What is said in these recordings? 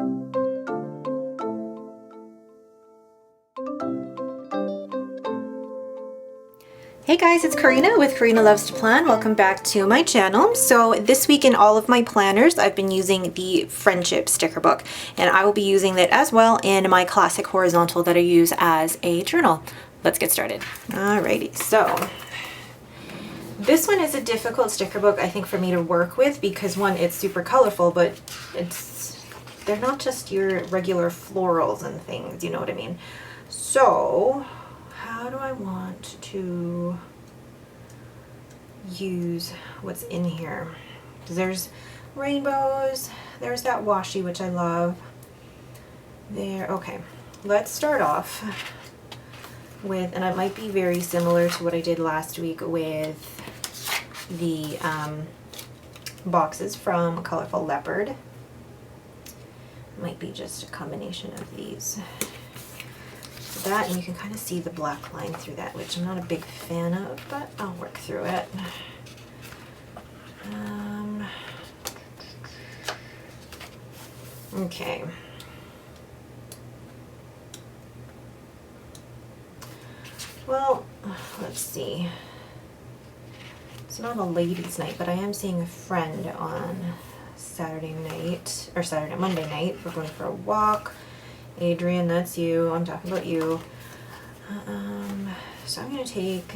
Hey guys, it's Karina with Karina Loves to Plan. Welcome back to my channel. So this week in all of my planners, I've been using the Friendship sticker book, and I will be using that as well in my classic horizontal that I use as a journal. Let's get started. Alrighty, so this one is a difficult sticker book, I think, for me to work with because one, it's super colorful, but they're not just your regular florals and things, you know what I mean? So how do I want to use what's in here? There's rainbows, there's that washi, which I love. There, okay. Let's start off with, and it might be very similar to what I did last week with the boxes from Colorful Leopard. Might be just a combination of these. That, and you can kind of see the black line through that, which I'm not a big fan of, but I'll work through it. Okay. Well, let's see. It's not a ladies' night, but I am seeing a friend on Monday night. We're going for a walk. Adrian, that's you. I'm talking about you. So I'm going to take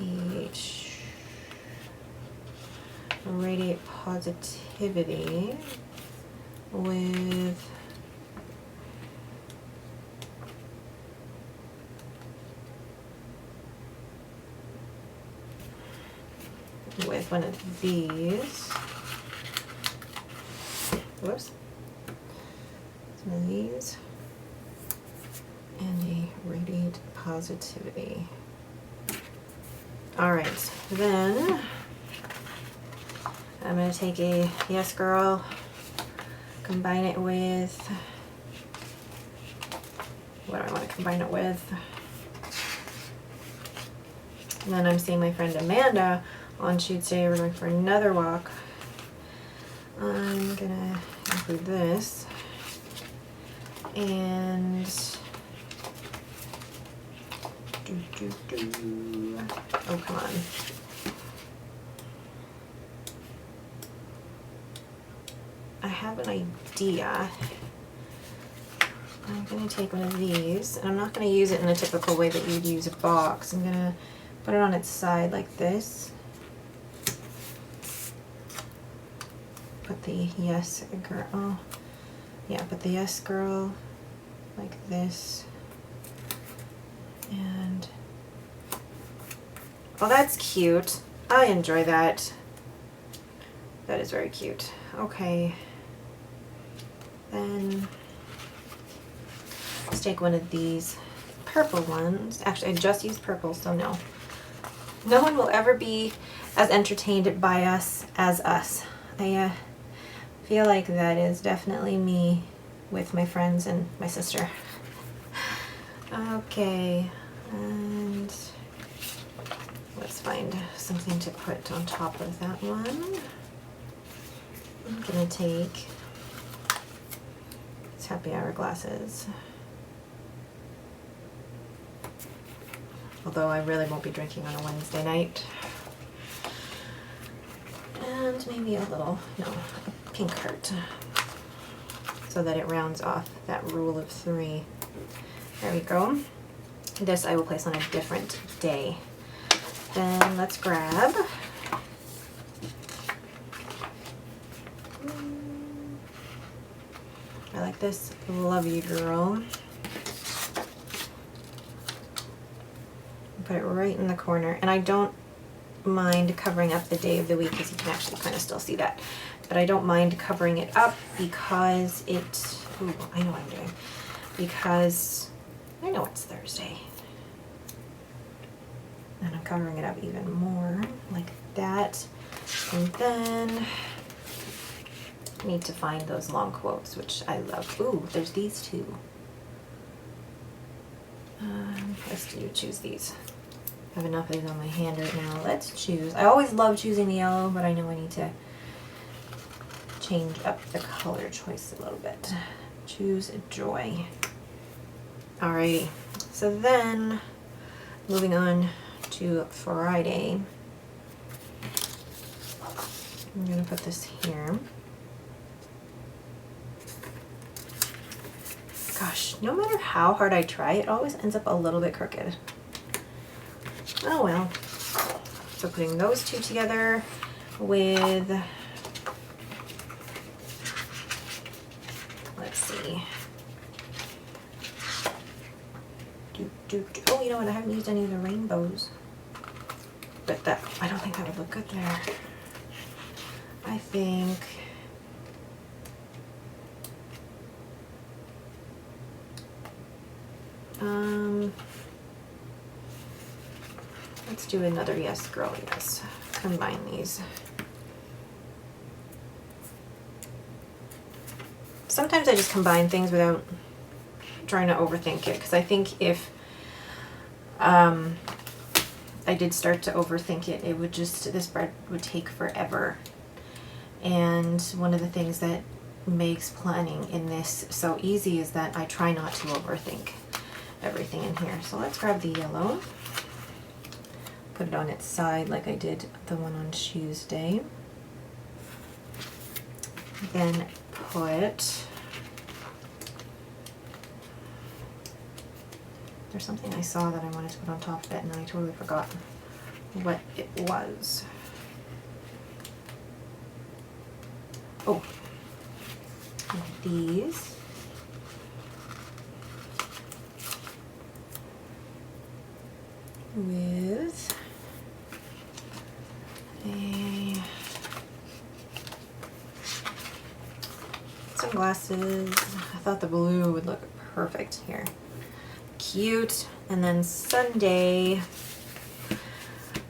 each Radiate Positivity with one of these. Whoops. One of these and a Radiate Positivity. Alright, then I'm going to take a Yes Girl, combine it with, what do I want to combine it with? And then I'm seeing my friend Amanda on Tuesday. We're going for another walk. I'm going to include this. And oh, come on. I have an idea. I'm going to take one of these, and I'm not going to use it in the typical way that you'd use a box. I'm going to put it on its side like this. Put the Yes Girl. Yeah, put the Yes Girl like this. And oh, that's cute. I enjoy that. That is very cute. Okay. Then let's take one of these purple ones. Actually, I just used purple, so no. No one will ever be as entertained by us as us. I feel like that is definitely me with my friends and my sister. Okay, and let's find something to put on top of that one. I'm gonna take these happy hour glasses. Although I really won't be drinking on a Wednesday night. And maybe a pink heart, so that it rounds off that rule of 3. There we go. This I will place on a different day. Then let's grab I like this Love You Girl. Put it right in the corner, and I don't mind covering up the day of the week because you can actually kind of still see that. But I don't mind covering it up because I know what I'm doing. Because I know it's Thursday. And I'm covering it up even more like that. And then I need to find those long quotes, which I love. Ooh, there's these two. Let's choose these. I have enough of these on my hand right now. Let's choose. I always love choosing the yellow, but I know I need to change up the color choice a little bit. Choose Joy. Alrighty, so then moving on to Friday. I'm gonna put this here. Gosh, no matter how hard I try, it always ends up a little bit crooked. Oh well. So putting those two together with, let's see. Oh, you know what? I haven't used any of the rainbows. But that, I don't think that would look good there. I think let's do another Yes Girl Yes. Combine these. Sometimes I just combine things without trying to overthink it, because I think if I did start to overthink it, it would just, this spread would take forever. And one of the things that makes planning in this so easy is that I try not to overthink everything in here. So let's grab the yellow, put it on its side like I did the one on Tuesday. Then put, there's something I saw that I wanted to put on top of it and I totally forgot what it was. Oh, these. With some glasses. I thought the blue would look perfect here. Cute. And then Sunday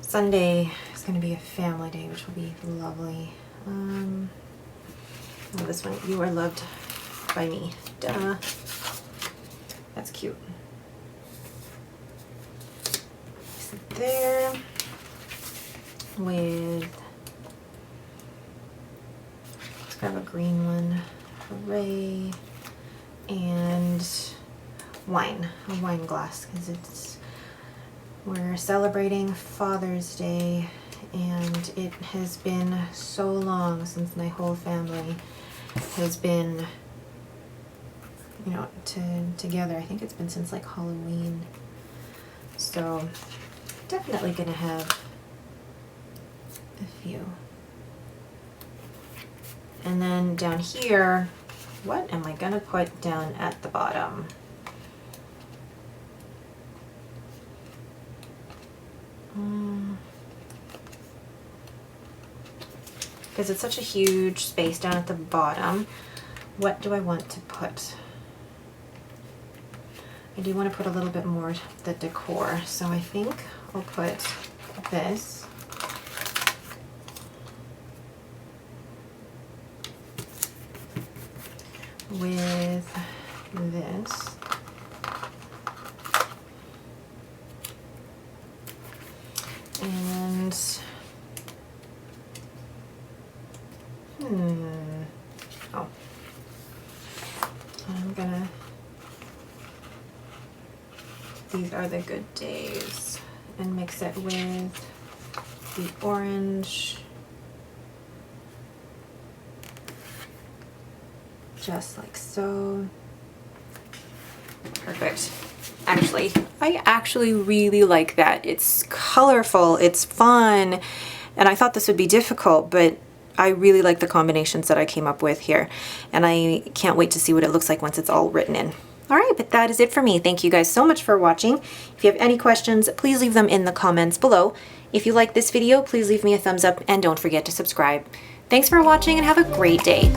is going to be a family day, which will be lovely. Oh, this one, You Are Loved by Me. Duh. That's cute. Sit there with, let's grab a green one. Hooray. And wine, a wine glass, because we're celebrating Father's Day, and it has been so long since my whole family has been, you know, together. I think it's been since like Halloween. So definitely gonna have a few. And then down here, what am I gonna put down at the bottom? Because it's such a huge space down at the bottom, what do I want to put? I do want to put a little bit more of the decor, so I think I'll put this. With this. And oh, I'm gonna, these are the good days, and mix it with the orange, just like so. Perfect. Actually, I actually really like that. It's colorful, it's fun, and I thought this would be difficult, but I really like the combinations that I came up with here, and I can't wait to see what it looks like once it's all written in. All right, but that is it for me. Thank you guys so much for watching. If you have any questions, please leave them in the comments below. If you like this video, please leave me a thumbs up and don't forget to subscribe. Thanks for watching and have a great day.